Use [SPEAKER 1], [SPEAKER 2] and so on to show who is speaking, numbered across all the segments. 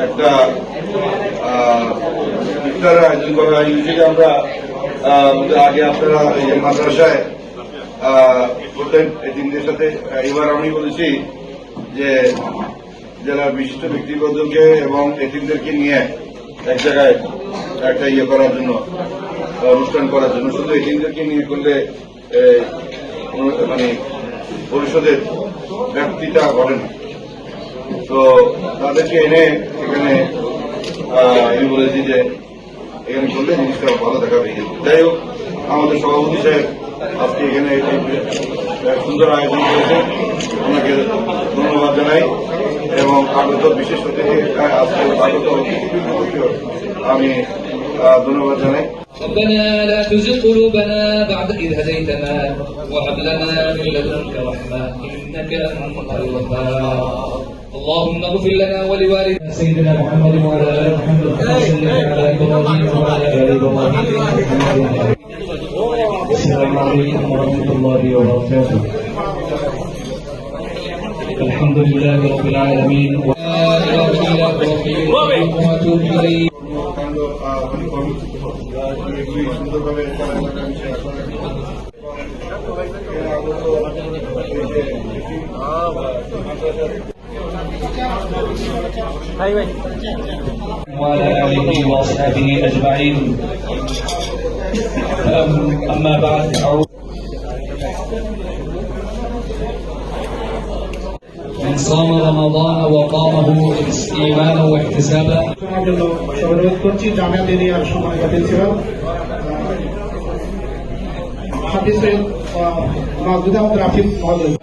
[SPEAKER 1] একটা ইফতার আয়োজন করা হয়। ইউজুয়ালি আমরা আগে আপনারা এই মাদ্রাসায় করতেন এতিমদের সাথে। এবার আমি বলেছি যে জেলার বিশিষ্ট ব্যক্তিবর্গকে এবং এতিমদেরকে নিয়ে এক জায়গায় একটা করার জন্য, অনুষ্ঠান করার জন্য। শুধু এতিমদেরকে নিয়ে করলে মানে পরিষদের ব্যাপ্তিটা ঘটে না, তো তাদেরকে এনে এখানে আমি বলেছি যে এখানে করলে জিনিসটা ভালো দেখাবে। যাই হোক, আমাদের সভাপতি সাহেব আজকে এখানে সুন্দর আয়োজন করেছে, ওনাকে ধন্যবাদ জানাই এবং আগত বিশেষ অতিথি আজকে আগত আমি ধন্যবাদ জানাই।
[SPEAKER 2] ربنا لا تزغ قلوبنا بعد إذ هديتنا وهب لنا من لدنك رحمة إنك أنت الوهاب اللهم اغفر لنا ولوالدينا سيدنا محمد وعلى آل محمد كما صليت على إبراهيم وعلى آل إبراهيم إنك حميد مجيد. السلام عليكم ورحمة الله وبركاته. الحمد لله رب العالمين ولا إله إلا هو وأتوب إليه.
[SPEAKER 1] সুন্দরভাবে
[SPEAKER 2] وعلى آله وأصحابه أجمعين. أما بعد من صام رمضان وقامه إيمانا واحتسابا.
[SPEAKER 3] অনুরোধ করছি জামিয়া দিনিয়ার সময় ছিল হাফিজের মাহমুদ আহমদ রাফিক মহোদয়।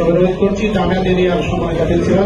[SPEAKER 3] অনুরোধ করছি জামিয়া দিনিয়ার সময় ছিল